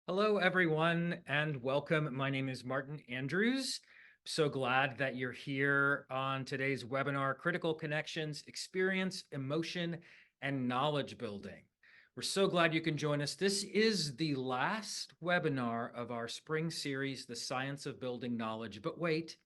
Hello, everyone, and welcome. My name is Martin Andrews. So glad that you're here on today's webinar, Critical Connections, Experience, Emotion, and Knowledge Building. We're so glad you can join us. This is the last webinar of our spring series, The Science of Building Knowledge. But wait,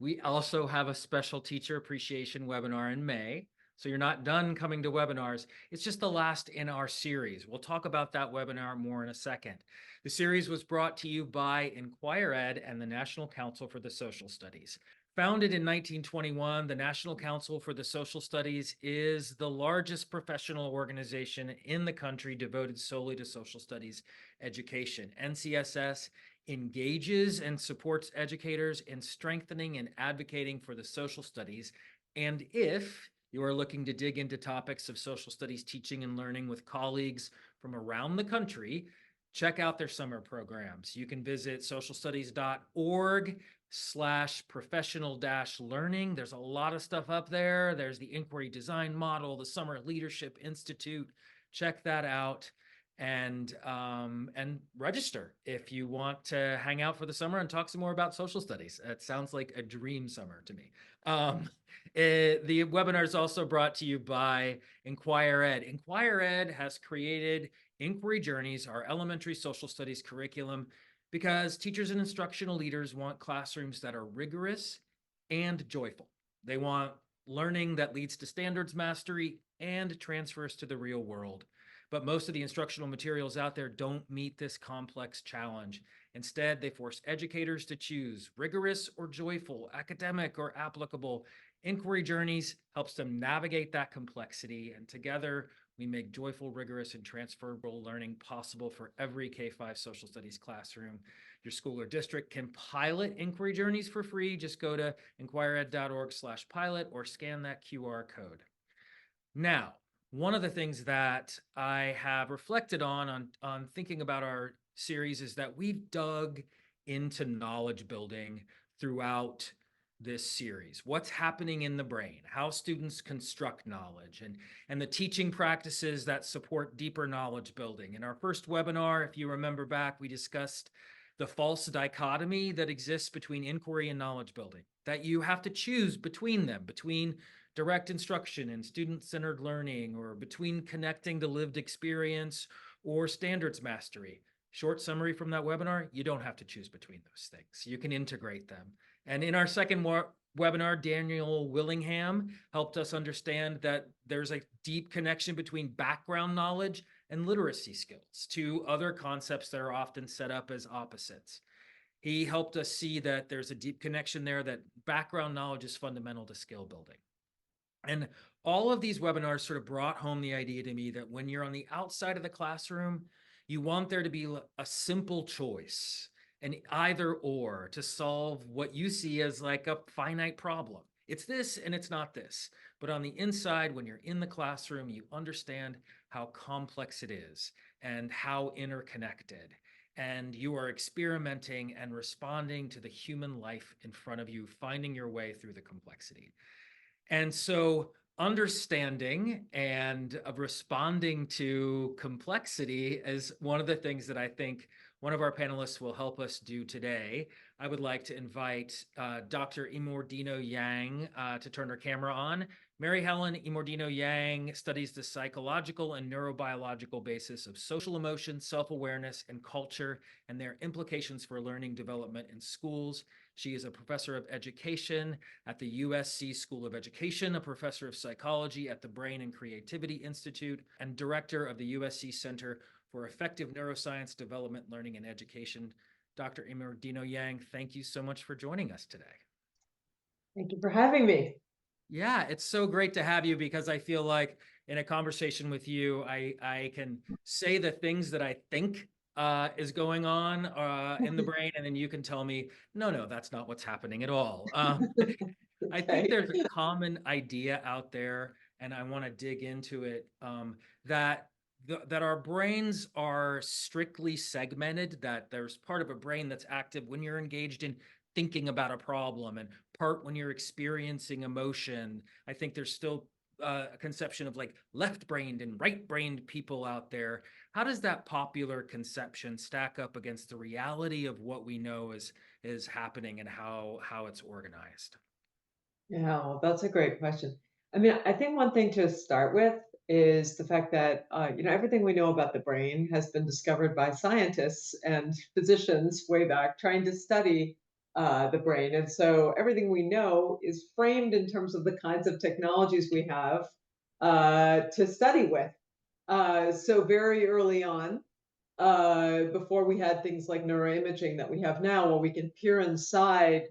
we also have a special teacher appreciation webinar in May. So you're not done coming to webinars. It's just the last in our series. We'll talk about that webinar more in a second. The series was brought to you by InquireEd and the National Council for the Social Studies. Founded in 1921, the National Council for the Social Studies is the largest professional organization in the country devoted solely to social studies education. NCSS engages and supports educators in strengthening and advocating for the social studies. And if you are looking to dig into topics of social studies teaching and learning with colleagues from around the country, check out their summer programs. You can visit socialstudies.org/professional-learning. There's a lot of stuff up there. There's the Inquiry Design Model, the Summer Leadership Institute. Check that out and register if you want to hang out for the summer and talk some more about social studies. It sounds like a dream summer to me. The webinar is also brought to you by InquireEd. InquireEd has created Inquiry Journeys, our elementary social studies curriculum, because teachers and instructional leaders want classrooms that are rigorous and joyful. They want learning that leads to standards mastery and transfers to the real world. But most of the instructional materials out there don't meet this complex challenge. Instead, they force educators to choose rigorous or joyful, academic or applicable. Inquiry Journeys helps them navigate that complexity, and together we make joyful, rigorous, and transferable learning possible for every K-5 social studies classroom. Your school or district can pilot Inquiry Journeys for free. Just go to inquireed.org/pilot or scan that QR code. Now, one of the things that I have reflected on thinking about our series is that we've dug into knowledge building throughout this series. What's happening in the brain, how students construct knowledge, and the teaching practices that support deeper knowledge building. In our first webinar, if you remember back, we discussed the false dichotomy that exists between inquiry and knowledge building, that you have to choose between them, between direct instruction and student-centered learning, or between connecting to lived experience or standards mastery. Short summary from that webinar, you don't have to choose between those things. You can integrate them. And in our second webinar, Daniel Willingham helped us understand that there's a deep connection between background knowledge and literacy skills, two other concepts that are often set up as opposites. He helped us see that there's a deep connection there, that background knowledge is fundamental to skill building. And all of these webinars sort of brought home the idea to me that when you're on the outside of the classroom, you want there to be a simple choice, an either or, to solve what you see as like a finite problem. It's this and it's not this. But on the inside, when you're in the classroom, you understand how complex it is and how interconnected. And you are experimenting and responding to the human life in front of you, finding your way through the complexity. And so understanding and responding to complexity is one of the things that I think one of our panelists will help us do today. I would like to invite Dr. Immordino-Yang to turn her camera on. Mary Helen Immordino-Yang studies the psychological and neurobiological basis of social emotion, self-awareness, and culture, and their implications for learning development in schools. She is a professor of education at the USC School of Education, a professor of psychology at the Brain and Creativity Institute, and director of the USC Center for Effective Neuroscience Development, Learning, and Education. Dr. Immordino-Yang, thank you so much for joining us today. Thank you for having me. Yeah, it's so great to have you, because I feel like in a conversation with you, I can say the things that I think is going on in the brain, and then you can tell me, no, that's not what's happening at all. I think there's a common idea out there, and I want to dig into it, that our brains are strictly segmented, that there's part of a brain that's active when you're engaged in thinking about a problem, and part when you're experiencing emotion. I think there's still a conception of like left-brained and right-brained people out there. how does that popular conception stack up against the reality of what we know is happening and how it's organized? Yeah, well, that's a great question. I mean, I think one thing to start with is the fact that everything we know about the brain has been discovered by scientists and physicians way back trying to study the brain, and so everything we know is framed in terms of the kinds of technologies we have to study with. So very early on, before we had things like neuroimaging that we have now, where we can peer inside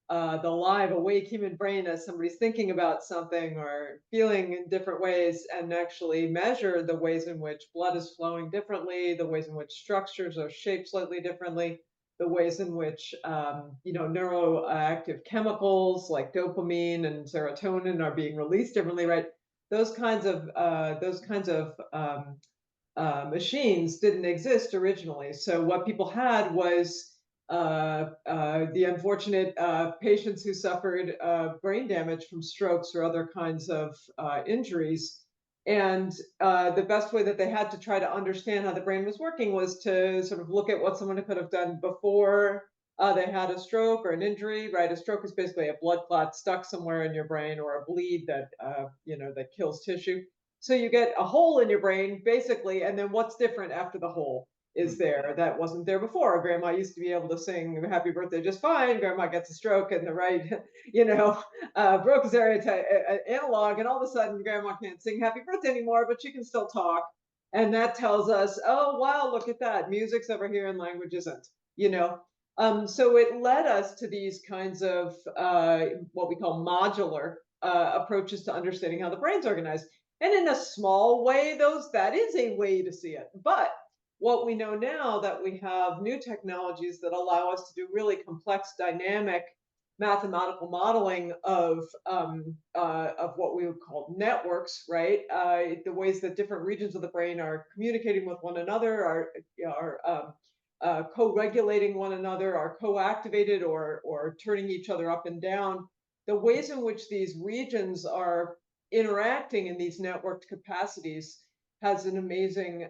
the live, awake human brain as somebody's thinking about something or feeling in different ways, and actually measure the ways in which blood is flowing differently, the ways in which structures are shaped slightly differently, the ways in which neuroactive chemicals like dopamine and serotonin are being released differently, right? Those kinds of machines didn't exist originally. So what people had was the unfortunate patients who suffered brain damage from strokes or other kinds of injuries. And the best way that they had to try to understand how the brain was working was to sort of look at what someone could have done before they had a stroke or an injury, right? A stroke is basically a blood clot stuck somewhere in your brain, or a bleed that that kills tissue. So you get a hole in your brain, basically, and then what's different after the hole is there that wasn't there before? Grandma used to be able to sing "Happy Birthday" just fine. Grandma gets a stroke and the right, Broca's area analog, and all of a sudden, Grandma can't sing "Happy Birthday" anymore, but she can still talk, and that tells us, oh wow, look at that, music's over here and language isn't. You know, so it led us to these kinds of what we call modular approaches to understanding how the brain's organized. And in a small way, that is a way to see it. But what we know now, that we have new technologies that allow us to do really complex, dynamic mathematical modeling of what we would call networks, right? The ways that different regions of the brain are communicating with one another, are co-regulating one another, are co-activated, or turning each other up and down. The ways in which these regions are interacting in these networked capacities has an amazing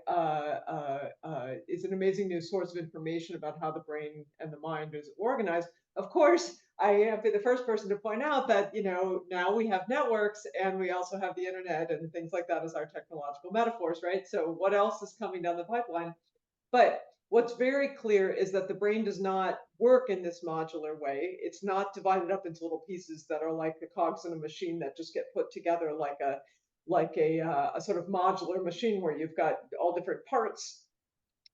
is an amazing new source of information about how the brain and the mind is organized. Of course, I have been the first person to point out that now we have networks and we also have the internet and things like that as our technological metaphors, right? So what else is coming down the pipeline? But what's very clear is that the brain does not work in this modular way. It's not divided up into little pieces that are like the cogs in a machine that just get put together like a sort of modular machine where you've got all different parts.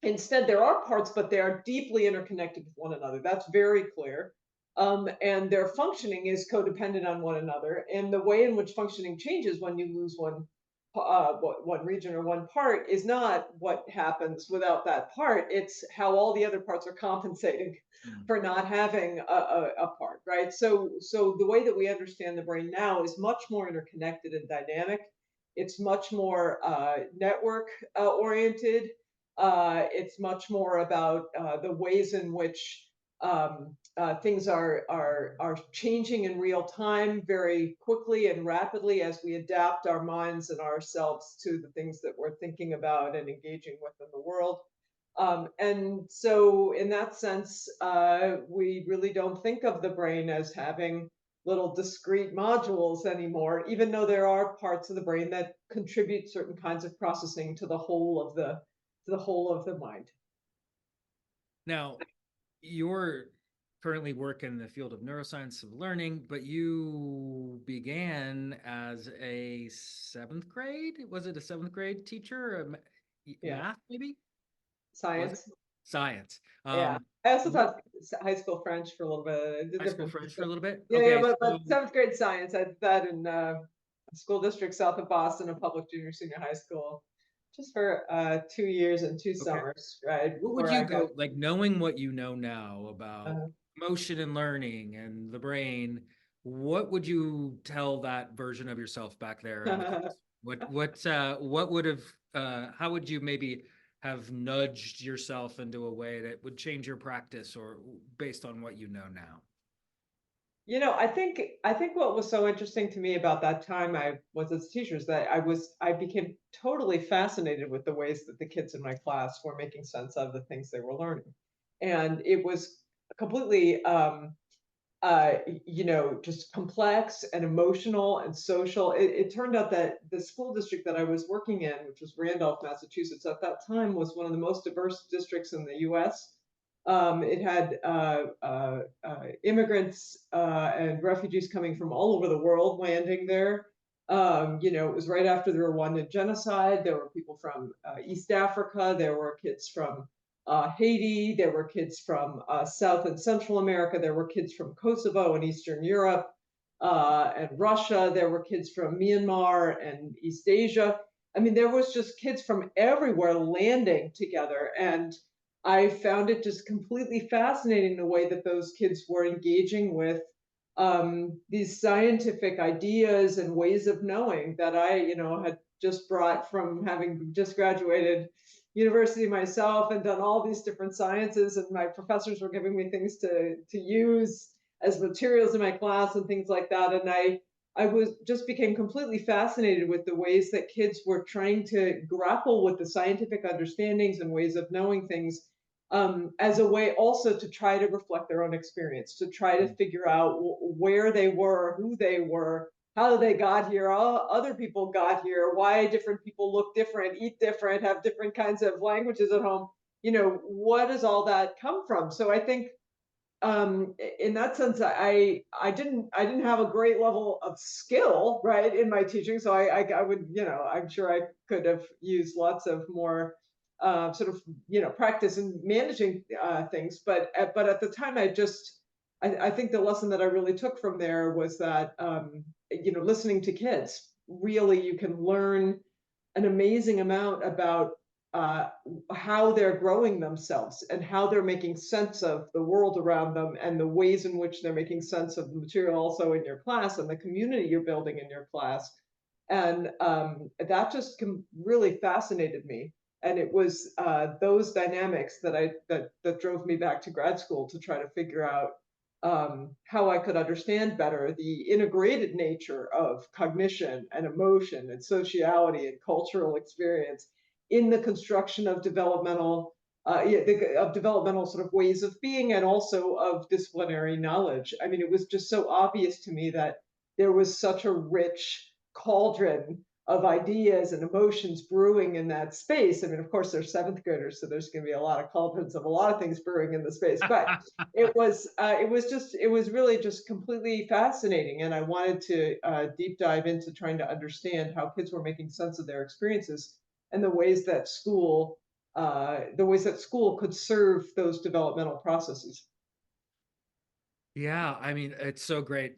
Instead, there are parts, but they are deeply interconnected with one another. That's very clear. And their functioning is codependent on one another. And the way in which functioning changes when you lose one region or one part is not what happens without that part. It's how all the other parts are compensating for not having a part, right? So the way that we understand the brain now is much more interconnected and dynamic. It's much more network oriented. It's much more about the ways in which things are changing in real time very quickly and rapidly as we adapt our minds and ourselves to the things that we're thinking about and engaging with in the world. And so, in that sense, we really don't think of the brain as having little discrete modules anymore, even though there are parts of the brain that contribute certain kinds of processing to the whole of the mind. Now, you're currently work in the field of neuroscience of learning, but you began as a seventh grade. Was it a seventh grade teacher? Yeah, Math, maybe? Was it science. science? Yeah, I also taught high school French for a little bit. High school French for a little bit? Yeah, yeah, Okay, but so seventh grade science. I did that in a school district south of Boston, a public junior senior high school, just for 2 years and two okay. summers, right What would before you I got. go, like, knowing what you know now about Uh, motion and learning and the brain, what would you tell that version of yourself back there in the class? What would have how would you maybe have nudged yourself into a way that would change your practice or based on what you know now? I think what was so interesting to me about that time I was as a teacher is that I became totally fascinated with the ways that the kids in my class were making sense of the things they were learning. And it was completely just complex and emotional and social. It turned out that the school district that I was working in, which was Randolph, Massachusetts, at that time was one of the most diverse districts in the US. It had immigrants and refugees coming from all over the world landing there. It was right after the Rwandan genocide. There were people from East Africa. There were kids from Haiti. There were kids from South and Central America. There were kids from Kosovo and Eastern Europe and Russia. There were kids from Myanmar and East Asia. I mean, there was just kids from everywhere landing together. And I found it just completely fascinating the way that those kids were engaging with these scientific ideas and ways of knowing that had just brought from having just graduated university myself and done all these different sciences, and my professors were giving me things to use as materials in my class and things like that. And I was just became completely fascinated with the ways that kids were trying to grapple with the scientific understandings and ways of knowing things as a way also to try to reflect their own experience, to try to figure out where they were, who they were, how they got here, how other people got here, why different people look different, eat different, have different kinds of languages at home. What does all that come from? So I think in that sense, I didn't have a great level of skill, right, in my teaching. So I would, I'm sure I could have used lots of more sort of practice in managing things. But at the time, I think the lesson that I really took from there was that listening to kids, really you can learn an amazing amount about uh, how they're growing themselves and how they're making sense of the world around them and the ways in which they're making sense of the material also in your class and the community you're building in your class. And that just really fascinated me. And it was those dynamics that drove me back to grad school to try to figure out how I could understand better the integrated nature of cognition and emotion and sociality and cultural experience in the construction of developmental sort of ways of being and also of disciplinary knowledge. I mean, it was just so obvious to me that there was such a rich cauldron of ideas and emotions brewing in that space. I mean, of course, they're seventh graders, so there's going to be a lot of cauldrons of a lot of things brewing in the space. But it was really just completely fascinating, and I wanted to deep dive into trying to understand how kids were making sense of their experiences and the ways that school could serve those developmental processes. Yeah, I mean, it's so great.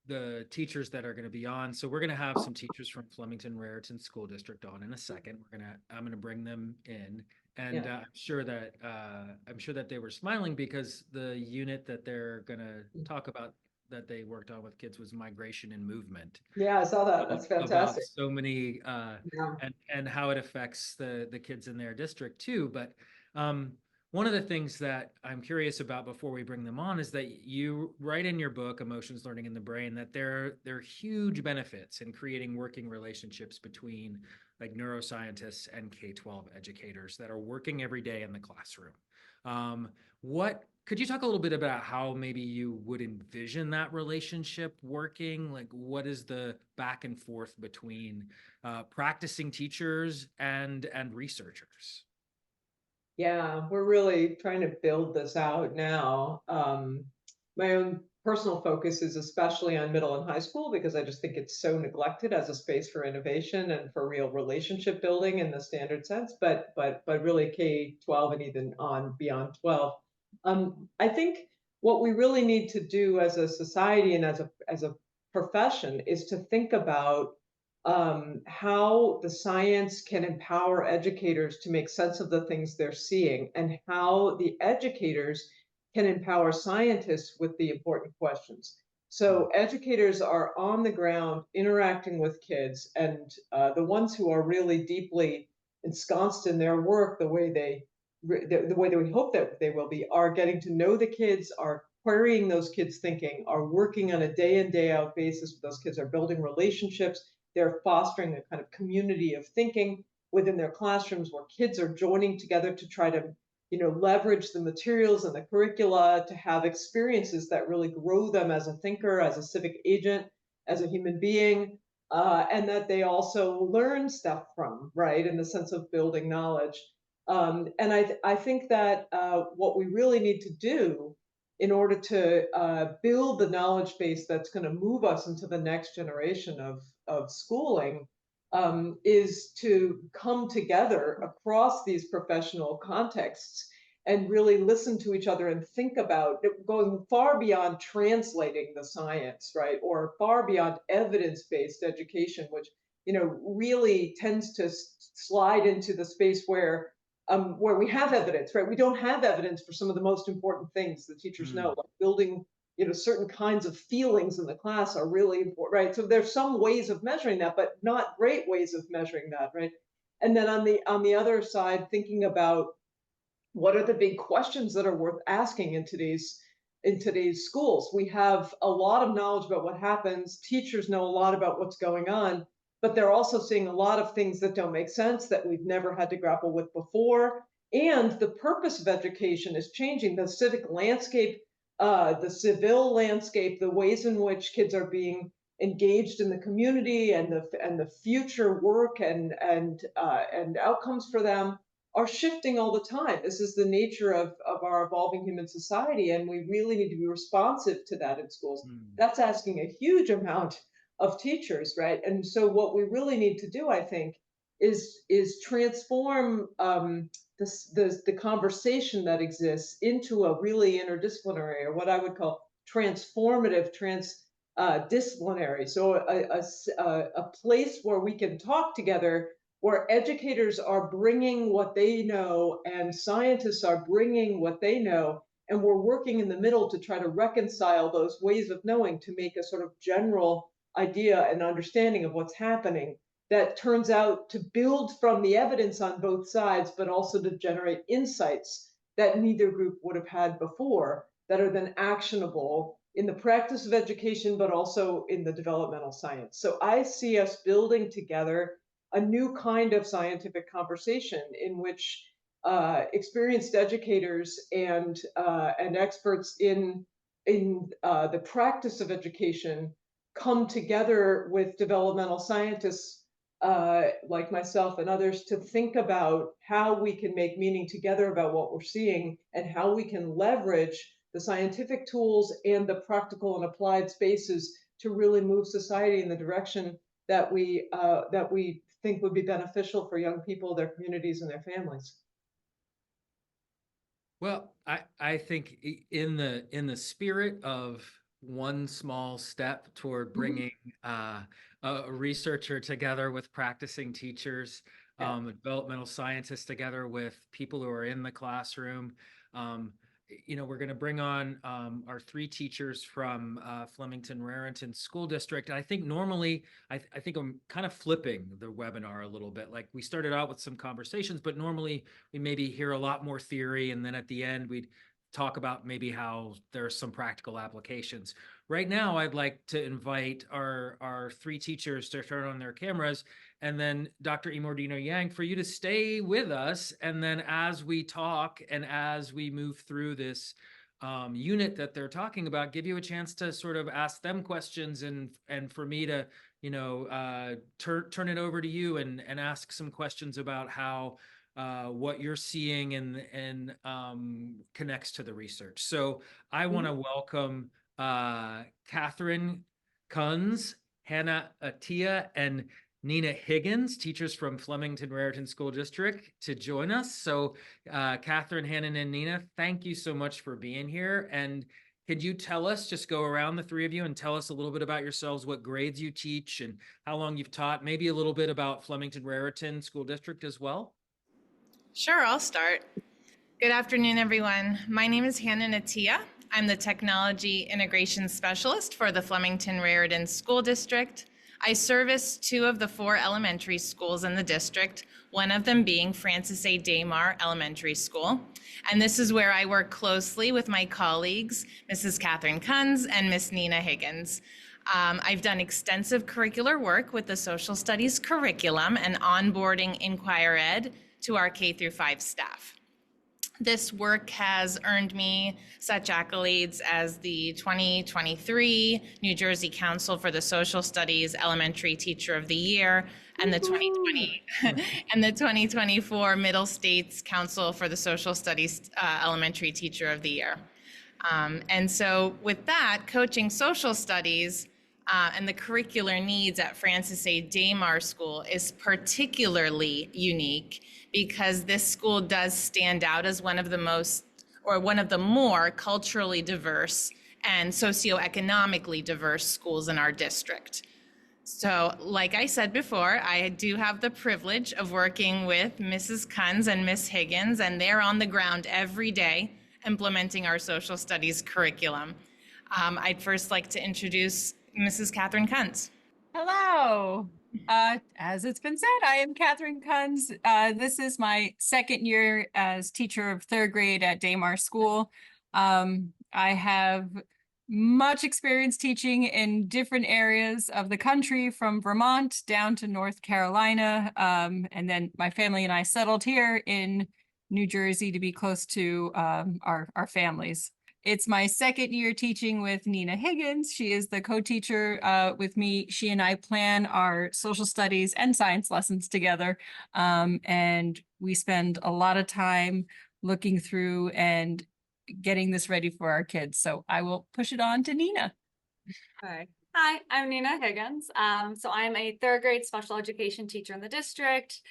The teachers that are going to be on. So we're going to have some teachers from Flemington Raritan School District on in a second. I'm going to bring them in, and Yeah, I'm sure that they were smiling because the unit that they're going to talk about that they worked on with kids was migration and movement, yeah, I saw that. That's about fantastic. so many Yeah. and how it affects the kids in their district too. But um, one of the things that I'm curious about before we bring them on is that you write in your book, Emotions Learning in the Brain, that there are huge benefits in creating working relationships between like neuroscientists and K-12 educators that are working every day in the classroom. What could you talk a little bit about how maybe you would envision that relationship working? Like, what is the back and forth between practicing teachers and researchers? Yeah, we're really trying to build this out now. My own personal focus is especially on middle and high school because I just think it's so neglected as a space for innovation and for real relationship building in the standard sense. But really K-12 and even on beyond 12. I think what we really need to do as a society and as a profession is to think about how the science can empower educators to make sense of the things they're seeing, and how the educators can empower scientists with the important questions. Mm. So, educators are on the ground interacting with kids, and the ones who are really deeply ensconced in their work, the way that we hope that they will be, are getting to know the kids, are querying those kids' thinking, are working on a day in, day out basis with those kids, are building relationships, they're fostering a kind of community of thinking within their classrooms where kids are joining together to try to leverage the materials and the curricula to have experiences that really grow them as a thinker, as a civic agent, as a human being, and that they also learn stuff from, right, in the sense of building knowledge. And I think that what we really need to do in order to build the knowledge base that's going to move us into the next generation of schooling is to come together across these professional contexts and really listen to each other and think about going far beyond translating the science, right, or far beyond evidence-based education, which really tends to slide into the space where we have evidence, right? We don't have evidence for some of the most important things that teachers know, Mm. like building, certain kinds of feelings in the class are really important, right? So there's some ways of measuring that, but not great ways of measuring that, right? And then on the other side, thinking about what are the big questions that are worth asking in today's schools. We have a lot of knowledge about what happens. Teachers know a lot about what's going on, but they're also seeing a lot of things that don't make sense that we've never had to grapple with before. And the purpose of education is changing. The civic landscape, the civil landscape, the ways in which kids are being engaged in the community, and the future work and outcomes for them are shifting all the time. This is the nature of our evolving human society, and we really need to be responsive to that in schools. Mm. That's asking a huge amount of teachers, right? And so, what we really need to do, I think, is transform the conversation that exists into a really interdisciplinary, or what I would call transformative, disciplinary. So, a place where we can talk together, where educators are bringing what they know and scientists are bringing what they know, and we're working in the middle to try to reconcile those ways of knowing to make a sort of general idea and understanding of what's happening that turns out to build from the evidence on both sides, but also to generate insights that neither group would have had before, that are then actionable in the practice of education, but also in the developmental science. So I see us building together a new kind of scientific conversation in which experienced educators and experts in the practice of education come together with developmental scientists like myself and others to think about how we can make meaning together about what we're seeing, and how we can leverage the scientific tools and the practical and applied spaces to really move society in the direction that we think would be beneficial for young people, their communities, and their families. Well, I think in the spirit of one small step toward Mhm. bringing a researcher together with practicing teachers, Yeah. developmental scientists together with people who are in the classroom. Um, we're going to bring on our three teachers from Flemington Raritan School District. And I think normally, I think I'm kind of flipping the webinar a little bit. Like, we started out with some conversations, but normally we maybe hear a lot more theory, and then at the end we'd talk about maybe how there's some practical applications. Right now, I'd like to invite our three teachers to turn on their cameras, and then Dr. Immordino-Yang, for you to stay with us. And then as we talk and as we move through this unit that they're talking about, give you a chance to sort of ask them questions, and for me to, turn it over to you and ask some questions about how what you're seeing and connects to the research. So I want to Mhm. welcome Catherine Kunz, Hannah Attia, and Nina Higgins, teachers from Flemington Raritan School District, to join us. So Catherine, Hannah, and Nina, thank you so much for being here. And could you tell us, just go around the three of you and tell us a little bit about yourselves, what grades you teach and how long you've taught, maybe a little bit about Flemington Raritan School District as well? Sure, I'll start. Good afternoon, everyone. My name is Hannah Natia. I'm the Technology Integration Specialist for the Flemington Raritan School District. I service two of the four elementary schools in the district, one of them being Francis A. Damar Elementary School. And this is where I work closely with my colleagues, Mrs. Catherine Kunz and Miss Nina Higgins. I've done extensive curricular work with the social studies curriculum and onboarding Inquire Ed to our K through 5 staff. This work has earned me such accolades as the 2023 New Jersey Council for the Social Studies Elementary Teacher of the Year and the 2020 and the 2024 Middle States Council for the Social Studies Elementary Teacher of the Year. And so with that, coaching social studies and the curricular needs at Francis A. Damar School is particularly unique because this school does stand out as one of the most, or one of the more culturally diverse and socioeconomically diverse schools in our district. So like I said before, I do have the privilege of working with Mrs. Kunz and Miss Higgins, and they're on the ground every day implementing our social studies curriculum. I'd first like to introduce Mrs. Catherine Kunz. Hello. As it's been said, I am Catherine Kunz. This is my second year as teacher of third grade at Damar School. I have much experience teaching in different areas of the country, from Vermont down to North Carolina. And then my family and I settled here in New Jersey to be close to our families. It's my second year teaching with Nina Higgins. She is the co-teacher with me. She and I plan our social studies and science lessons together. And we spend a lot of time looking through and getting this ready for our kids. So I will push it on to Nina. Hi, I'm Nina Higgins. So I'm a third grade special education teacher in the district.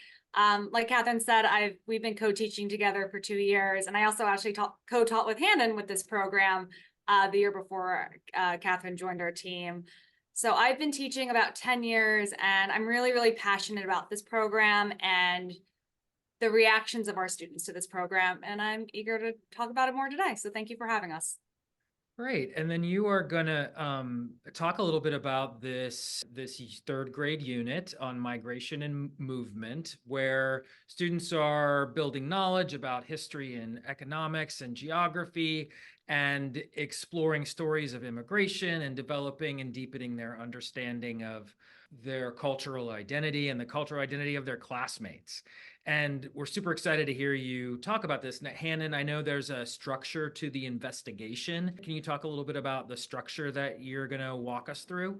Like Catherine said, we've been co-teaching together for 2 years, and I also actually co-taught with Helen with this program the year before Catherine joined our team. So I've been teaching about 10 years, and I'm really, really passionate about this program and the reactions of our students to this program, and I'm eager to talk about it more today. So thank you for having us. Great. And then you are going to talk a little bit about this third grade unit on migration and movement, where students are building knowledge about history and economics and geography and exploring stories of immigration and developing and deepening their understanding of their cultural identity and the cultural identity of their classmates. And we're super excited to hear you talk about this. Now, Hannon, I know there's a structure to the investigation. Can you talk a little bit about the structure that you're going to walk us through?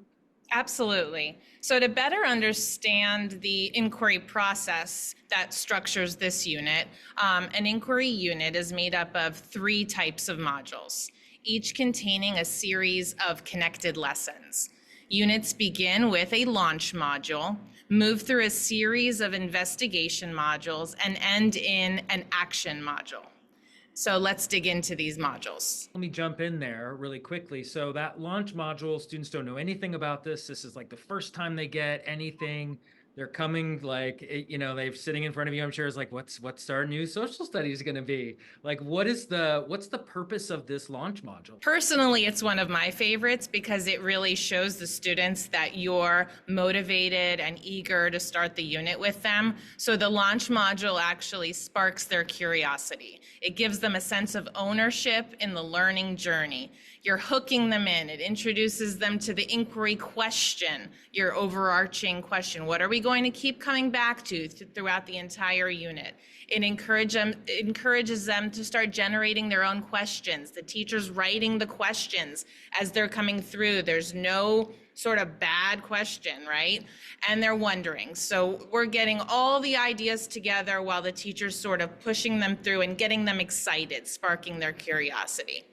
Absolutely. So to better understand the inquiry process that structures this unit, an inquiry unit is made up of 3 types of modules, each containing a series of connected lessons. Units begin with a launch module, move through a series of investigation modules, and end in an action module. So let's dig into these modules. Let me jump in there really quickly. So that launch module, students don't know anything about this. This is like the first time they get anything. They're coming like, you know, they're sitting in front of you. I'm sure it's like, what's our new social studies going to be? Like, what's the purpose of this launch module? Personally, it's one of my favorites because it really shows the students that you're motivated and eager to start the unit with them. So the launch module actually sparks their curiosity. It gives them a sense of ownership in the learning journey. You're hooking them in. It introduces them to the inquiry question, your overarching question. What are we going to keep coming back to throughout the entire unit? It encourages them to start generating their own questions. The teacher's writing the questions as they're coming through. There's no sort of bad question, right? And they're wondering. So we're getting all the ideas together while the teacher's sort of pushing them through and getting them excited, sparking their curiosity.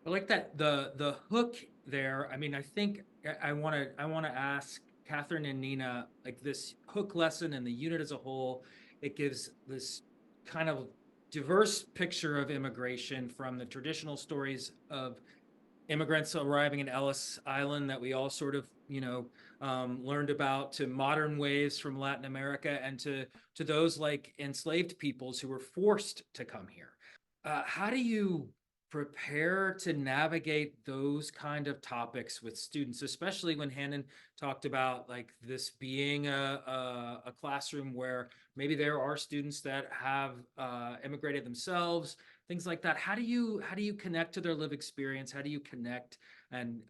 I like that the hook there. I mean, I think I want to ask Catherine and Nina, like this hook lesson and the unit as a whole, it gives this kind of diverse picture of immigration, from the traditional stories of immigrants arriving in Ellis Island that we all sort of, learned about, to modern waves from Latin America, and to those like enslaved peoples who were forced to come here. How do you prepare to navigate those kind of topics with students, especially when Hannon talked about like this being a classroom where maybe there are students that have immigrated themselves, things like that. How do you connect to their lived experience? How do you connect and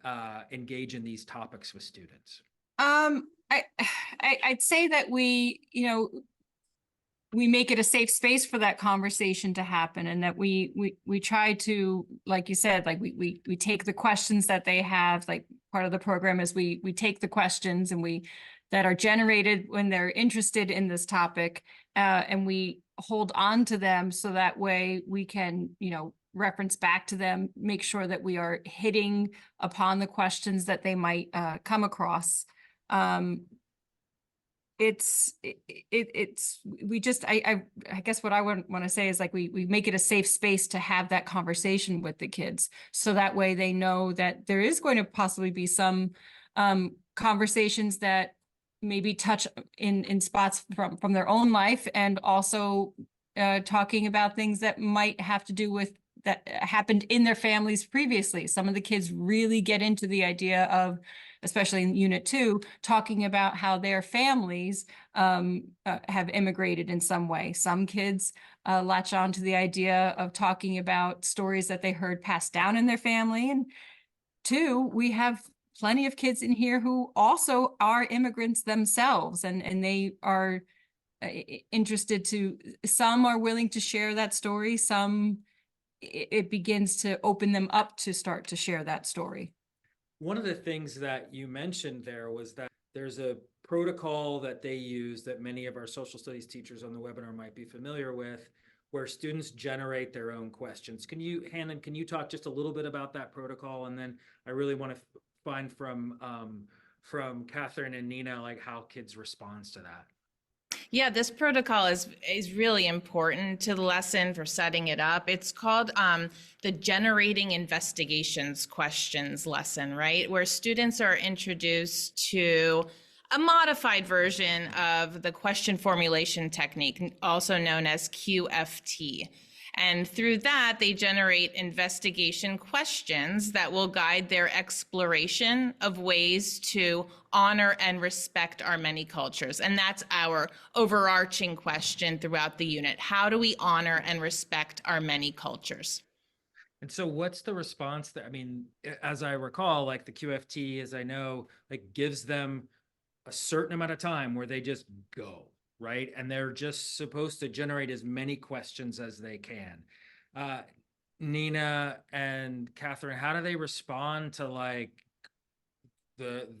engage in these topics with students? I'd say that we make it a safe space for that conversation to happen, and that we try to, like you said, like we take the questions that they have. Like part of the program is we take the questions and that are generated when they're interested in this topic, and we hold on to them so that way we can reference back to them, make sure that we are hitting upon the questions that they might come across. I guess what I want to say is like we make it a safe space to have that conversation with the kids, so that way they know that there is going to possibly be some conversations that maybe touch in spots from their own life, and also talking about things that might have to do with that happened in their families previously. Some of the kids really get into the idea of, especially in Unit 2, talking about how their families have immigrated in some way. Some kids latch on to the idea of talking about stories that they heard passed down in their family. And 2, we have plenty of kids in here who also are immigrants themselves, and they are interested to, some are willing to share that story, some it begins to open them up to start to share that story. One of the things that you mentioned there was that there's a protocol that they use that many of our social studies teachers on the webinar might be familiar with, where students generate their own questions. Hannon, can you talk just a little bit about that protocol? And then I really want to find from Catherine and Nina, like how kids respond to that. Yeah, this protocol is really important to the lesson for setting it up. It's called the Generating Investigations Questions lesson, right? Where students are introduced to a modified version of the question formulation technique, also known as QFT. And through that, they generate investigation questions that will guide their exploration of ways to honor and respect our many cultures. And that's our overarching question throughout the unit. How do we honor and respect our many cultures? And so what's the response that, I mean, as I recall, like the QFT, as I know, like gives them a certain amount of time where they just go. Right? And they're just supposed to generate as many questions as they can. Nina and Catherine, how do they respond to like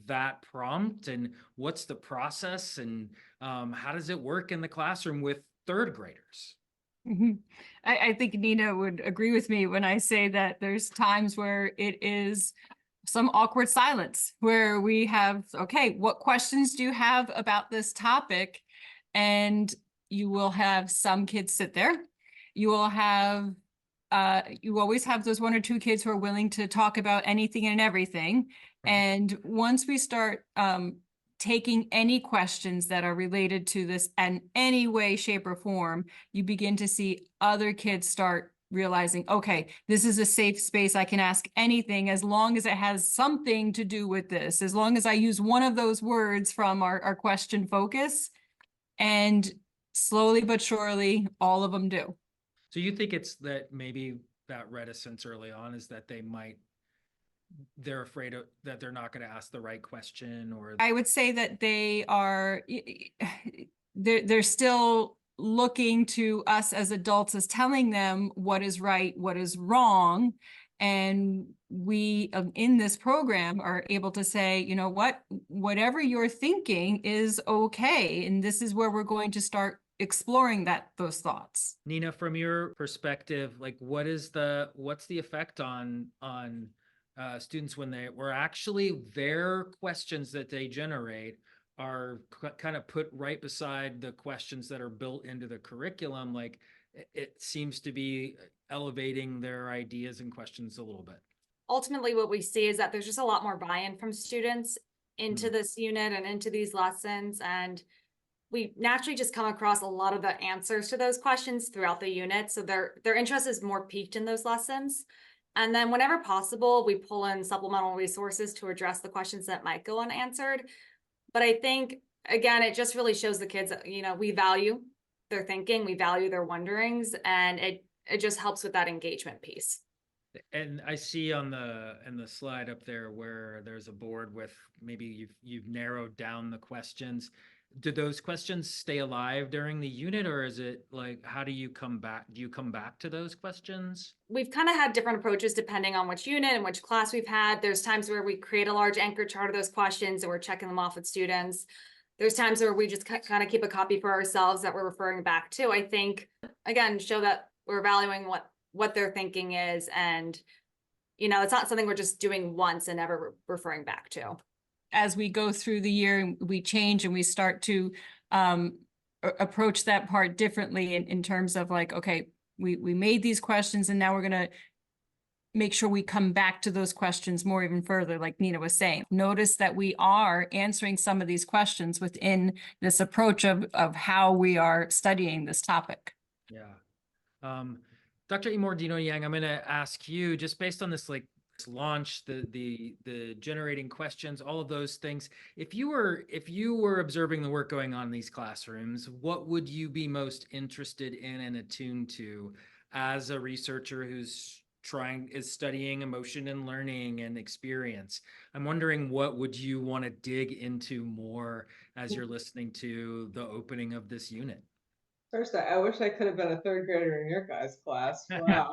that prompt, and what's the process, and how does it work in the classroom with third graders? Mm-hmm. I think Nina would agree with me when I say that there's times where it is some awkward silence, where we have, okay, what questions do you have about this topic? And you will have some kids sit there. You will have, you always have those 1 or 2 kids who are willing to talk about anything and everything. Right. And once we start taking any questions that are related to this in any way, shape, or form, you begin to see other kids start realizing, okay, this is a safe space. I can ask anything as long as it has something to do with this, as long as I use one of those words from our question focus. And slowly but surely, all of them do. So you think it's that maybe that reticence early on is that they're afraid that they're not going to ask the right question? Or I would say that they're still looking to us as adults as telling them what is right, what is wrong. And we in this program are able to say, you know what, whatever you're thinking is okay. And this is where we're going to start exploring those thoughts. Nina, from your perspective, like what's the effect on students when were actually their questions that they generate are kind of put right beside the questions that are built into the curriculum? Like it seems to be elevating their ideas and questions a little bit. Ultimately, what we see is that there's just a lot more buy-in from students into this unit and into these lessons. And we naturally just come across a lot of the answers to those questions throughout the unit. So their interest is more piqued in those lessons. And then whenever possible, we pull in supplemental resources to address the questions that might go unanswered. But I think, again, it just really shows the kids, you know, we value their thinking, we value their wonderings, and it just helps with that engagement piece. And I see on the slide up there where there's a board with maybe you've narrowed down the questions. Do those questions stay alive during the unit, or is it like, how do you come back? Do you come back to those questions? We've kind of had different approaches depending on which unit and which class we've had. There's times where we create a large anchor chart of those questions and we're checking them off with students. There's times where we just kind of keep a copy for ourselves that we're referring back to. I think, again, show that we're valuing what their thinking is. And, you know, it's not something we're just doing once and never referring back to. As we go through the year, we change and we start to approach that part differently in terms of like, okay, we made these questions and now we're going to make sure we come back to those questions more even further, like Nina was saying. Notice that we are answering some of these questions within this approach of how we are studying this topic. Yeah. Dr. Immordino-Yang, I'm going to ask you, just based on this like launch, the generating questions, all of those things, if you were observing the work going on in these classrooms, what would you be most interested in and attuned to as a researcher who's studying emotion and learning and experience? I'm wondering, what would you want to dig into more as you're listening to the opening of this unit? First, I wish I could have been a third grader in your guys' class. Wow.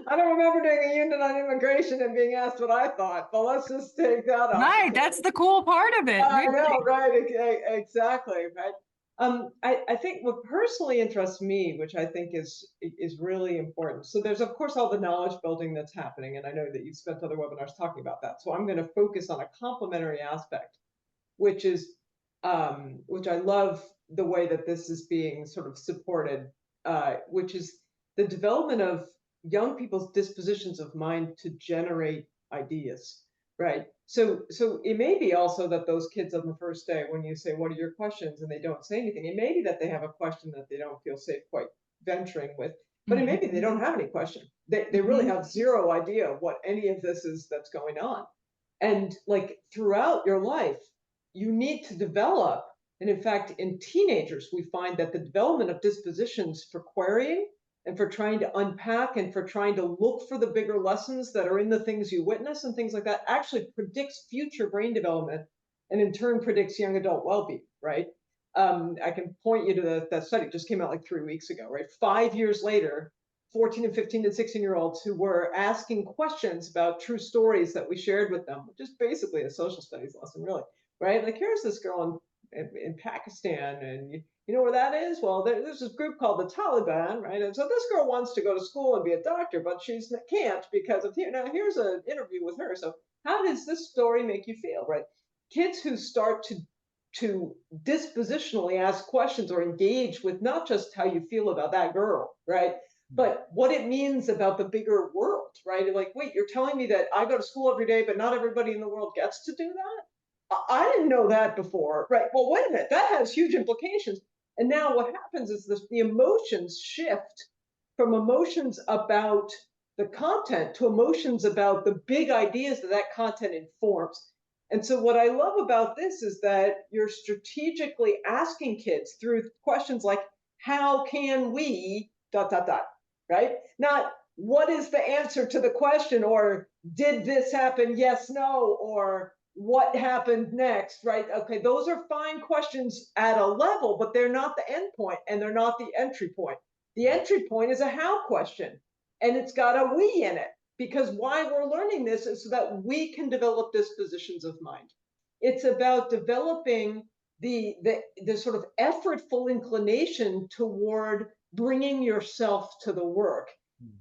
I don't remember doing a unit on immigration and being asked what I thought, but let's just take that off. Right, that's the cool part of it. I know, right? Exactly, right? I think what personally interests me, which I think is really important. So there's of course all the knowledge building that's happening, and I know that you've spent other webinars talking about that. So I'm going to focus on a complementary aspect, which is which I love the way that this is being sort of supported, which is the development of young people's dispositions of mind to generate ideas, right? So it may be also that those kids on the first day, when you say, what are your questions? And they don't say anything, it may be that they have a question that they don't feel safe quite venturing with, but it may be they don't have any question. They really have zero idea what any of this is that's going on. And like throughout your life, you need to develop, and in fact, in teenagers, we find that the development of dispositions for querying and for trying to unpack and for trying to look for the bigger lessons that are in the things you witness and things like that actually predicts future brain development and in turn predicts young adult well-being, right? I can point you to that study, just came out like 3 weeks ago, right? 5 years later, 14 and 15 and 16-year-olds who were asking questions about true stories that we shared with them, which is basically a social studies lesson, really, right? Like, here's this girl in Pakistan, and you know where that is? Well, there's this group called the Taliban, right? And so this girl wants to go to school and be a doctor, but she can't because of here. Now, here's an interview with her. So how does this story make you feel, right? Kids who start to dispositionally ask questions or engage with not just how you feel about that girl, right? But what it means about the bigger world, right? Like, wait, you're telling me that I go to school every day, but not everybody in the world gets to do that? I didn't know that before, right? Well, wait a minute, that has huge implications. And now what happens is the emotions shift from emotions about the content to emotions about the big ideas that content informs. And so what I love about this is that you're strategically asking kids through questions like, how can we ... right? Not what is the answer to the question, or did this happen? Yes, no, or what happened next, right? Okay, those are fine questions at a level, but they're not the end point and they're not the entry point. The entry point is a how question, and it's got a we in it, because why we're learning this is so that we can develop dispositions of mind. It's about developing the sort of effortful inclination toward bringing yourself to the work.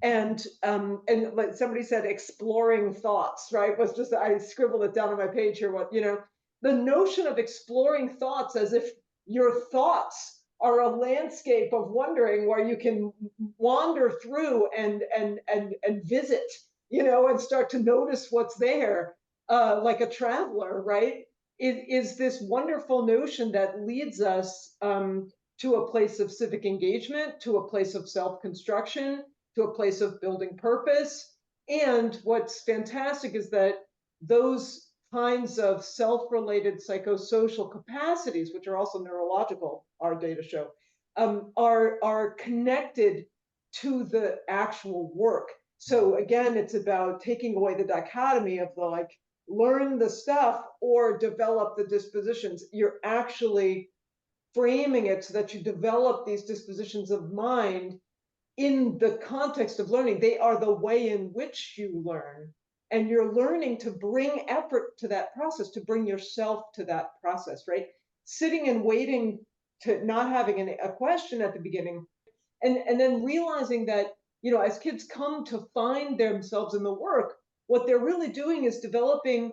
And like somebody said, exploring thoughts, right? Was just, I scribbled it down on my page here. What, you know, the notion of exploring thoughts as if your thoughts are a landscape of wondering where you can wander through and visit, you know, and start to notice what's there, like a traveler, right? It is this wonderful notion that leads us to a place of civic engagement, to a place of self-construction, to a place of building purpose. And what's fantastic is that those kinds of self-related psychosocial capacities, which are also neurological, our data show, are connected to the actual work. So again, it's about taking away the dichotomy of the like learn the stuff or develop the dispositions. You're actually framing it so that you develop these dispositions of mind in the context of learning. They are the way in which you learn. And you're learning to bring effort to that process, to bring yourself to that process, right? Sitting and waiting to not having a question at the beginning, and then realizing that, you know, as kids come to find themselves in the work, what they're really doing is developing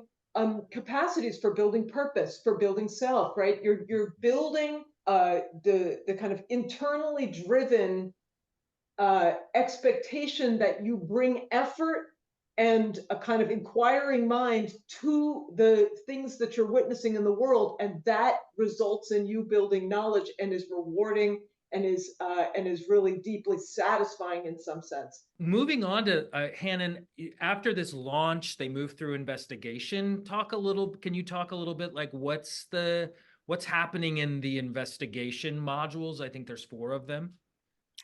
capacities for building purpose, for building self, right? You're building the kind of internally driven expectation that you bring effort and a kind of inquiring mind to the things that you're witnessing in the world, and that results in you building knowledge and is rewarding and is really deeply satisfying in some sense. Moving on to Hannon, after this launch, they move through investigation. Can you talk a little bit like what's happening in the investigation modules? I think there's 4 of them.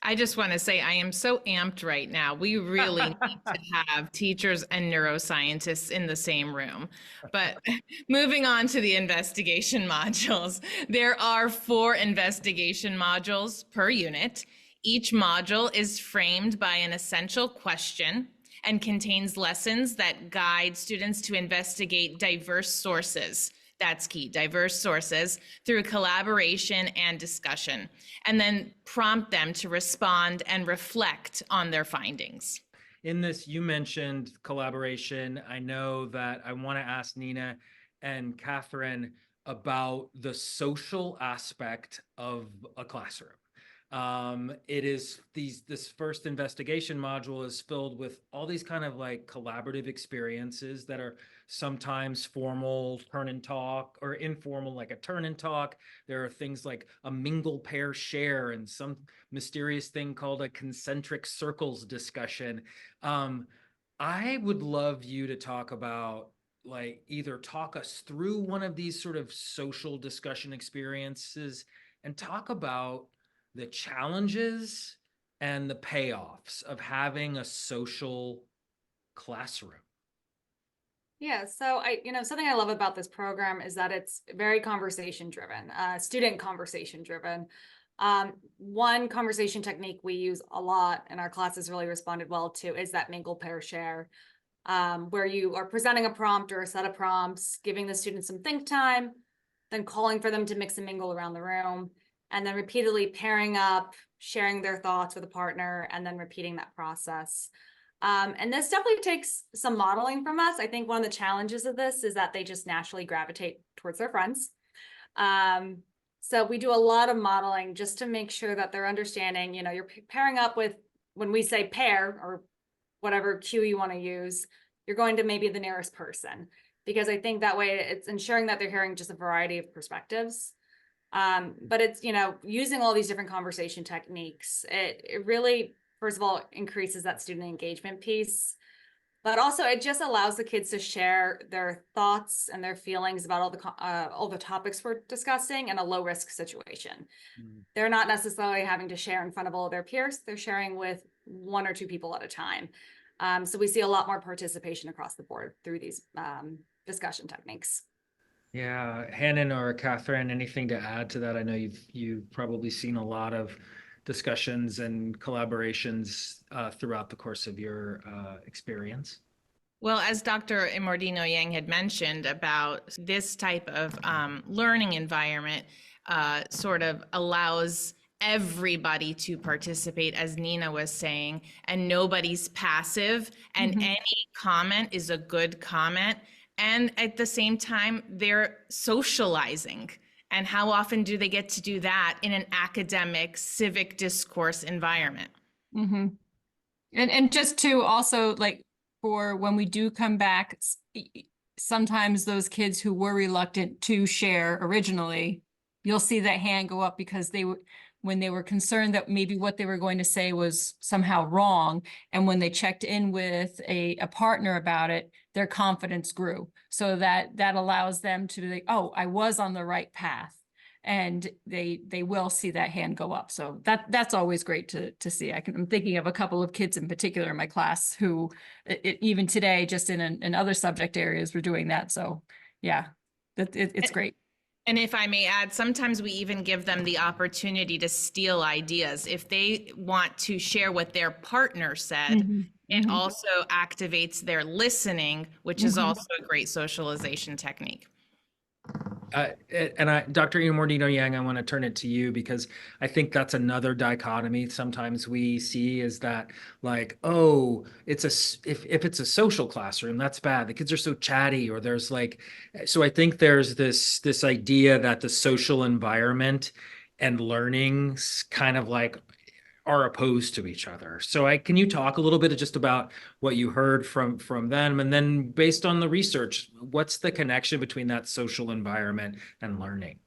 I just want to say I am so amped right now. We really need to have teachers and neuroscientists in the same room. But moving on to the investigation modules, there are 4 investigation modules per unit. Each module is framed by an essential question and contains lessons that guide students to investigate diverse sources. That's key, diverse sources, through collaboration and discussion, and then prompt them to respond and reflect on their findings. In this, you mentioned collaboration. I know that I want to ask Nina and Catherine about the social aspect of a classroom. This first investigation module is filled with all these kind of like collaborative experiences that are sometimes formal turn and talk or informal, like a turn and talk. There are things like a mingle, pair, share, and some mysterious thing called a concentric circles discussion. I would love you to talk about, like, either talk us through one of these sort of social discussion experiences and talk about the challenges and the payoffs of having a social classroom. Yeah, so something I love about this program is that it's very conversation driven, student conversation driven. One conversation technique we use a lot and our classes really responded well to is that mingle, pair, share, where you are presenting a prompt or a set of prompts, giving the students some think time, then calling for them to mix and mingle around the room, and then repeatedly pairing up, sharing their thoughts with a partner, and then repeating that process. And this definitely takes some modeling from us. I think one of the challenges of this is that they just naturally gravitate towards their friends. So we do a lot of modeling just to make sure that they're understanding, you're pairing up with, when we say pair or whatever cue you want to use, you're going to maybe the nearest person, because I think that way it's ensuring that they're hearing just a variety of perspectives. But it's, using all these different conversation techniques, it really, first of all, increases that student engagement piece, but also it just allows the kids to share their thoughts and their feelings about all the topics we're discussing in a low risk situation. They're not necessarily having to share in front of all of their peers. They're sharing with 1 or 2 people at a time. So we see a lot more participation across the board through these discussion techniques. Yeah, Hannon or Catherine, anything to add to that? I know you've probably seen a lot of discussions and collaborations throughout the course of your experience. Well, as Dr. Immordino-Yang had mentioned about this type of learning environment sort of allows everybody to participate, as Nina was saying, and nobody's passive, and any comment is a good comment. And at the same time, they're socializing. And how often do they get to do that in an academic, civic discourse environment? And just to also, like, for when we do come back, sometimes those kids who were reluctant to share originally, you'll see that hand go up because when they were concerned that maybe what they were going to say was somehow wrong. And when they checked in with a partner about it, their confidence grew. So that allows them to be like, oh, I was on the right path. And they will see that hand go up. So that's always great to see. I'm thinking of a couple of kids in particular in my class who even today, just in other subject areas, were doing that. So yeah, it's great. And if I may add, sometimes we even give them the opportunity to steal ideas. If they want to share what their partner said, it also activates their listening, which is also a great socialization technique. Dr. Immordino-Yang, I want to turn it to you, because I think that's another dichotomy sometimes we see, is that like, oh, if it's a social classroom, that's bad. The kids are so chatty, or there's like, so I think there's this idea that the social environment and learning kind of like are opposed to each other. So can you talk a little bit just about what you heard from them, and then based on the research, what's the connection between that social environment and learning?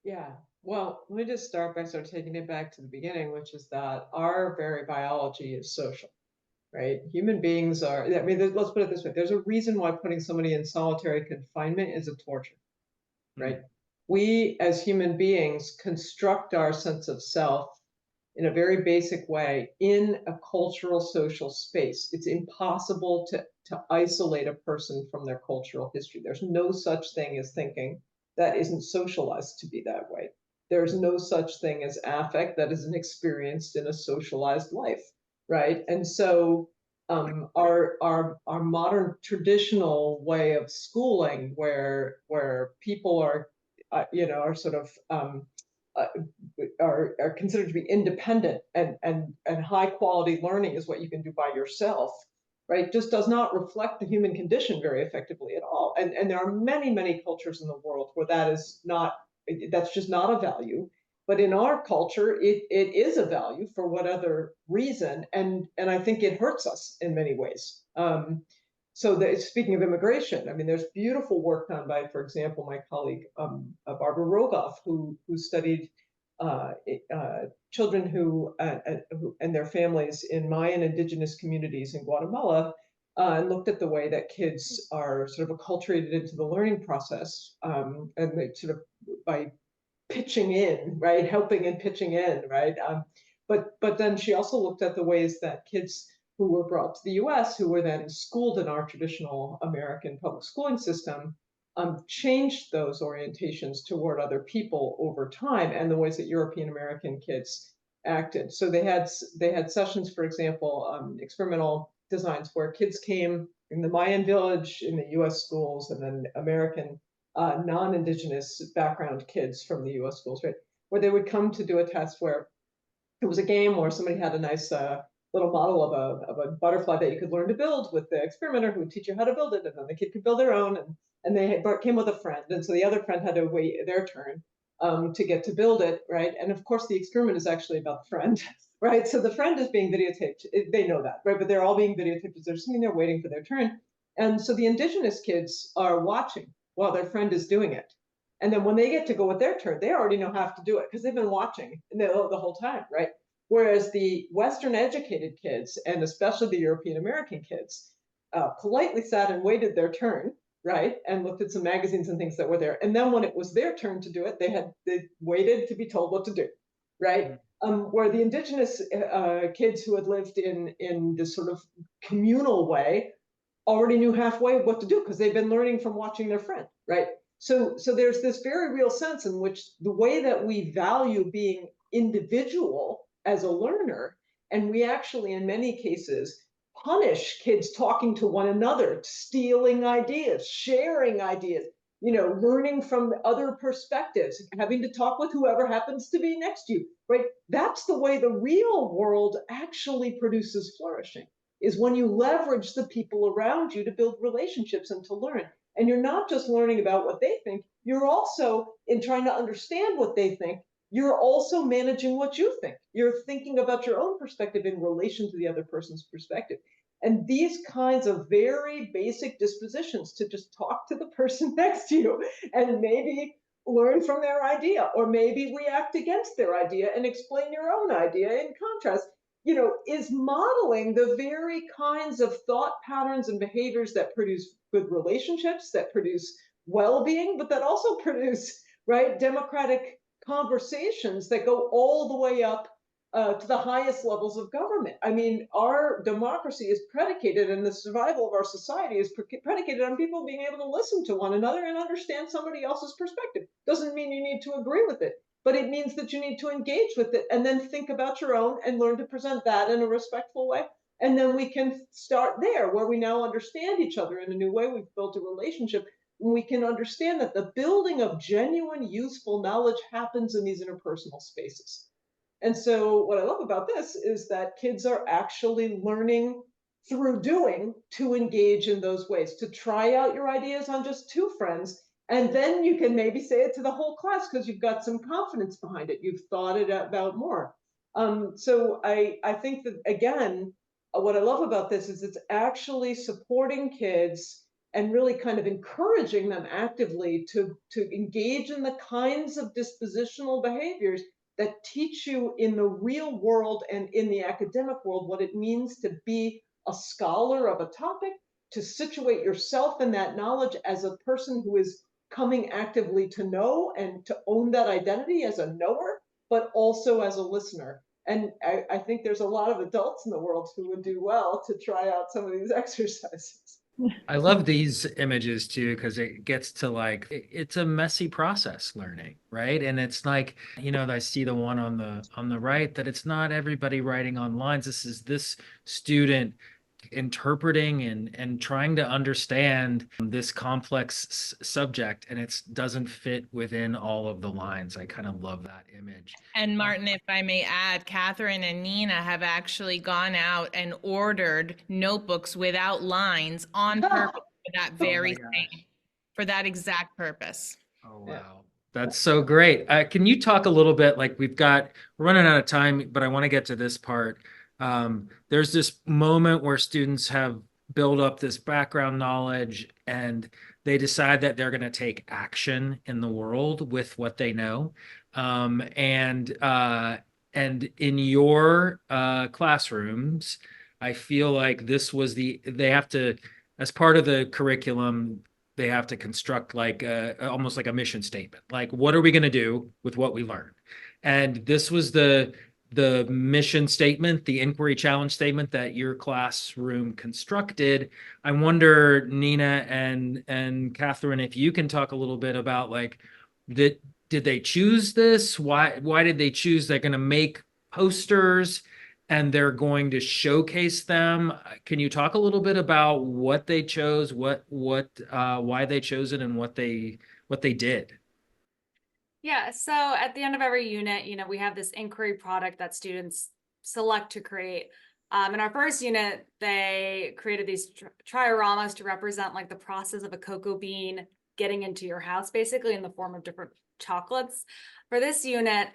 Yeah, well, let me just start by sort of taking it back to the beginning, which is that our very biology is social, right? Human beings are, I mean, let's put it this way. There's a reason why putting somebody in solitary confinement is a torture, right? We as human beings construct our sense of self in a very basic way in a cultural social space. It's impossible to isolate a person from their cultural history. There's no such thing as thinking that isn't socialized to be that way. There's no such thing as affect that isn't experienced in a socialized life, right? And so our modern traditional way of schooling, where people are are sort of uh, are considered to be independent, and high quality learning is what you can do by yourself, right, just does not reflect the human condition very effectively at all. And there are many cultures in the world where that's just not a value. But in our culture, it is a value for what other reason, and I think it hurts us in many ways. Speaking of immigration, I mean, there's beautiful work done by, for example, my colleague Barbara Rogoff, who studied children who and their families in Mayan indigenous communities in Guatemala, and looked at the way that kids are sort of acculturated into the learning process, and they sort of by pitching in, right, helping and pitching in, right. But then she also looked at the ways that kids who were brought to the US, who were then schooled in our traditional American public schooling system, changed those orientations toward other people over time, and the ways that European American kids acted. So they had sessions, for example, experimental designs where kids came in the Mayan village in the US schools, and then American non-Indigenous background kids from the US schools, right, where they would come to do a test where it was a game where somebody had a nice little model of a butterfly that you could learn to build with the experimenter, who would teach you how to build it, and then the kid could build their own, and they came with a friend, and so the other friend had to wait their turn to get to build it, right? And of course the experiment is actually about the friend, right? So the friend is being videotaped. They know that, right? But they're all being videotaped as they're sitting there waiting for their turn. And so the indigenous kids are watching while their friend is doing it. And then when they get to go with their turn, they already know how to do it because they've been watching the whole time, right? Whereas the Western educated kids, and especially the European American kids, politely sat and waited their turn, right? And looked at some magazines and things that were there. And then when it was their turn to do it, they waited to be told what to do, right? Where the indigenous kids who had lived in this sort of communal way already knew halfway what to do because they've been learning from watching their friend, right? So there's this very real sense in which the way that we value being individual as a learner, and we actually in many cases punish kids talking to one another, stealing ideas, sharing ideas, learning from other perspectives, having to talk with whoever happens to be next to you, right? That's the way the real world actually produces flourishing, is when you leverage the people around you to build relationships and to learn. And you're not just learning about what they think, you're also, in trying to understand what they think, you're also managing what you think. You're thinking about your own perspective in relation to the other person's perspective. And these kinds of very basic dispositions to just talk to the person next to you and maybe learn from their idea, or maybe react against their idea and explain your own idea in contrast. Is modeling the very kinds of thought patterns and behaviors that produce good relationships, that produce well-being, but that also produce, right, democratic conversations that go all the way up to the highest levels of government. I mean, our democracy is predicated, and the survival of our society is predicated on people being able to listen to one another and understand somebody else's perspective. Doesn't mean you need to agree with it, but it means that you need to engage with it and then think about your own and learn to present that in a respectful way. And then we can start there, where we now understand each other in a new way. We've built a relationship. And we can understand that the building of genuine, useful knowledge happens in these interpersonal spaces. And so what I love about this is that kids are actually learning through doing to engage in those ways, to try out your ideas on just two friends. And then you can maybe say it to the whole class because you've got some confidence behind it. You've thought it about more. So I think that, again, what I love about this is it's actually supporting kids and really kind of encouraging them actively to engage in the kinds of dispositional behaviors that teach you in the real world and in the academic world what it means to be a scholar of a topic, to situate yourself in that knowledge as a person who is coming actively to know and to own that identity as a knower, but also as a listener. And I think there's a lot of adults in the world who would do well to try out some of these exercises. I love these images too, because it gets to it's a messy process learning, right? And it's like, I see the one on the right, that it's not everybody writing on lines. This is this student interpreting and trying to understand this complex subject, and it doesn't fit within all of the lines. I kind of love that image. And Martin, if I may add, Catherine and Nina have actually gone out and ordered notebooks without lines on purpose for that very thing, for that exact purpose. Oh, wow. That's so great. Can you talk a little bit, we're running out of time, but I want to get to this part. There's this moment where students have built up this background knowledge and they decide that they're going to take action in the world with what they know. And in your classrooms, I feel like this was they have to, as part of the curriculum, they have to construct almost like a mission statement. Like, what are we going to do with what we learned? And this was the mission statement, the inquiry challenge statement that your classroom constructed. I wonder, Nina and Catherine, if you can talk a little bit about did they choose this? Why did they choose? They're going to make posters and they're going to showcase them. Can you talk a little bit about what they chose, why they chose it, and what they did? Yeah, so at the end of every unit, we have this inquiry product that students select to create. In our first unit, they created these trioramas to represent the process of a cocoa bean getting into your house, basically in the form of different chocolates. For this unit,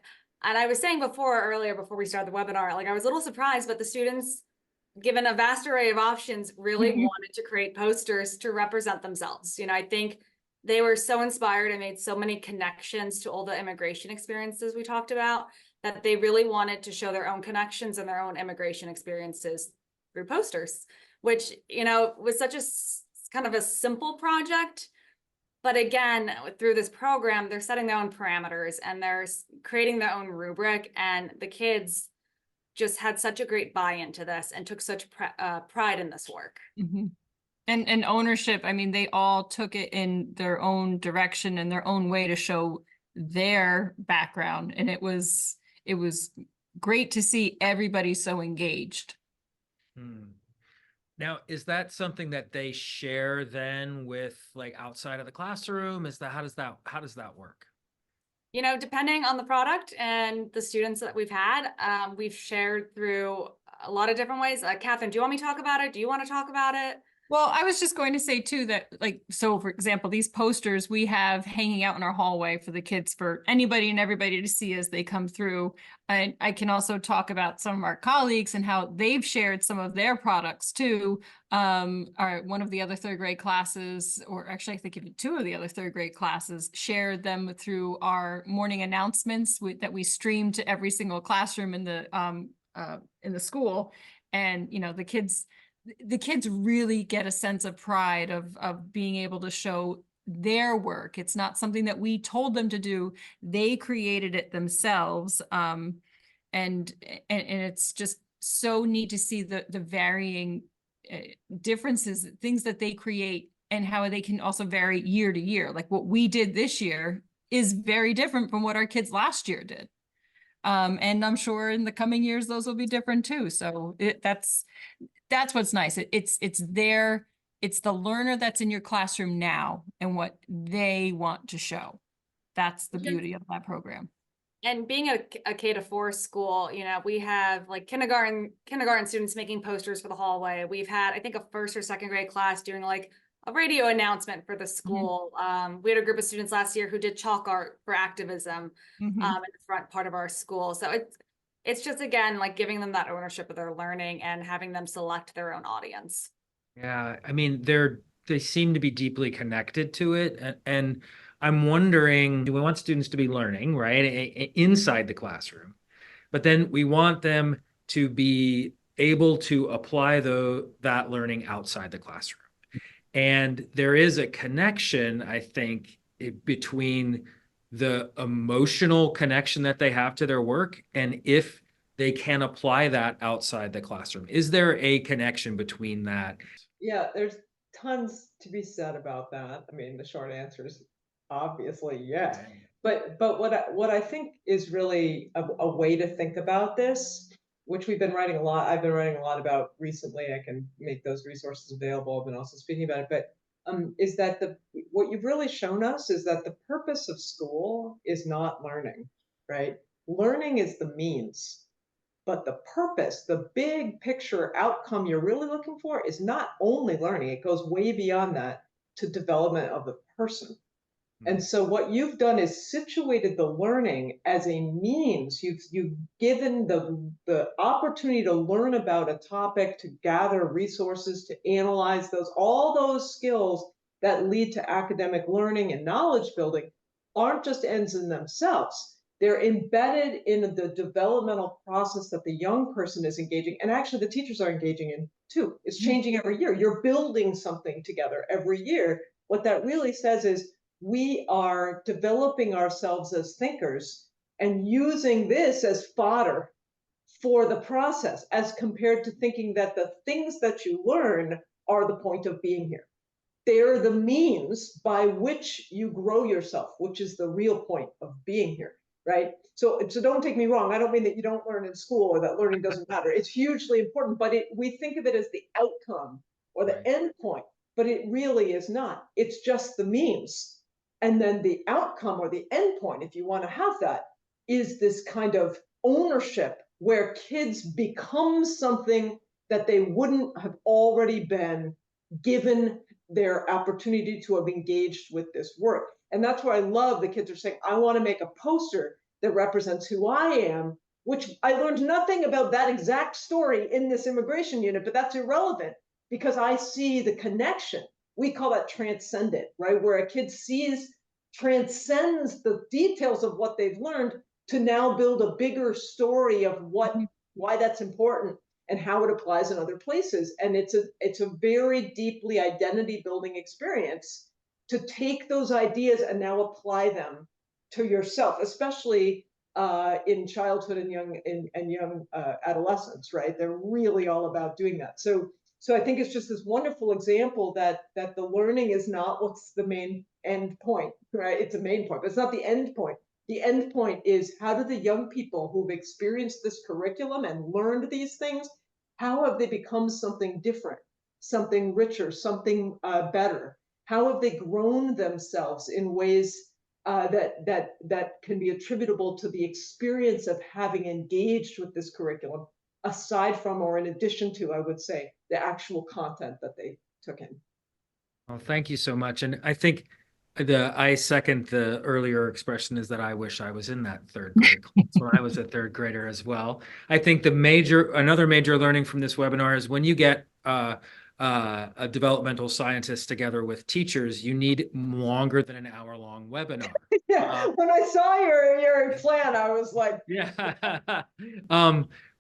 and I was saying earlier before we started the webinar, I was a little surprised, but the students, given a vast array of options, really wanted to create posters to represent themselves. I think they were so inspired and made so many connections to all the immigration experiences we talked about that they really wanted to show their own connections and their own immigration experiences through posters, which, was such a kind of a simple project. But again, through this program, they're setting their own parameters and they're creating their own rubric. And the kids just had such a great buy-in to this and took such pride in this work. Mm-hmm. And ownership. I mean, they all took it in their own direction and their own way to show their background. And it was great to see everybody so engaged. Now, is that something that they share then with outside of the classroom? How does that work? Depending on the product and the students that we've had, we've shared through a lot of different ways. Catherine, do you want me to talk about it? Do you want to talk about it? Well, I was just going to say too that, like, so for example, these posters we have hanging out in our hallway for the kids, for anybody and everybody to see as they come through. I can also talk about some of our colleagues and how they've shared some of their products too. One of the other third grade classes, or actually I think even two of the other third grade classes, shared them through our morning announcements that we stream to every single classroom in the school. And, you know, the kids really get a sense of pride of being able to show their work. It's not something that we told them to do. They created it themselves. And it's just so neat to see the varying differences, things that they create, and how they can also vary year to year. Like what we did this year is very different from what our kids last year did. And I'm sure in the coming years, those will be different too. So that's what's nice. It's the learner that's in your classroom now and what they want to show. That's the beauty of that program. And being a K-4 school, you know, we have like kindergarten students making posters for the hallway. We've had, I think, a first or second grade class doing like a radio announcement for the school. We had a group of students last year who did chalk art for activism in the front part of our school. So it's just, again, like giving them that ownership of their learning and having them select their own audience. Yeah, I mean, they seem to be deeply connected to it. And I'm wondering, do we want students to be learning, right, inside the classroom? But then we want them to be able to apply that learning outside the classroom. And there is a connection, I think, between the emotional connection that they have to their work and if they can apply that outside the classroom. Is there a connection between that? Yeah, there's tons to be said about that. I mean, the short answer is obviously yes. But what I think is really a way to think about this, which I've been writing a lot about recently. I can make those resources available. I've been also speaking about it, but is that what you've really shown us is that the purpose of school is not learning, right? Learning is the means. But the purpose, the big picture outcome you're really looking for is not only learning, it goes way beyond that to development of the person. And so what you've done is situated the learning as a means. You've given the opportunity to learn about a topic, to gather resources, to analyze all those skills that lead to academic learning and knowledge building aren't just ends in themselves. They're embedded in the developmental process that the young person is engaging, and actually the teachers are engaging in too. It's changing every year. You're building something together every year. What that really says is we are developing ourselves as thinkers and using this as fodder for the process, as compared to thinking that the things that you learn are the point of being here. They're the means by which you grow yourself, which is the real point of being here. Right? So don't take me wrong. I don't mean that you don't learn in school or that learning doesn't matter. It's hugely important, but we think of it as the outcome or the end point, but it really is not. It's just the means. And then the outcome or the end point, if you want to have that, is this kind of ownership where kids become something that they wouldn't have already been given their opportunity to have engaged with this work. And that's why I love the kids are saying, I want to make a poster that represents who I am, which I learned nothing about that exact story in this immigration unit, but that's irrelevant because I see the connection. We call that transcendent, right? Where a kid transcends the details of what they've learned to now build a bigger story of why that's important and how it applies in other places. And it's a very deeply identity building experience to take those ideas and now apply them to yourself, especially in childhood and young adolescence, right? They're really all about doing that. So I think it's just this wonderful example that the learning is not what's the main end point, right? It's a main point, but it's not the end point. The end point is, how do the young people who've experienced this curriculum and learned these things, how have they become something different, something richer, something better? How have they grown themselves in ways that can be attributable to the experience of having engaged with this curriculum, aside from or in addition to, I would say, the actual content that took in. Well, thank you so much. And I think I second the earlier expression is that I wish I was in that third grade class when I was a third grader as well. I think another major learning from this webinar is when you get a developmental scientist together with teachers, you need longer than an hour-long webinar. Yeah, when I saw your plan, I was like, Yeah.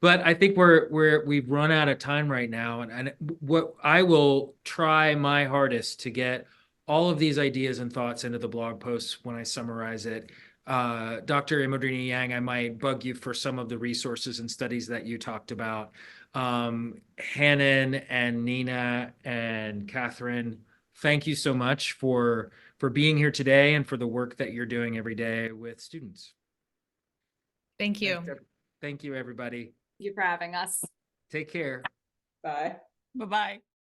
But I think we've run out of time right now, and what I will try my hardest to get all of these ideas and thoughts into the blog posts when I summarize it. Dr. Immordino-Yang, I might bug you for some of the resources and studies that you talked about. Hannon and Nina and Catherine, thank you so much for being here today and for the work that you're doing every day with students. Thank you. Thank you, everybody. Thank you for having us. Take care. bye. Bye-bye.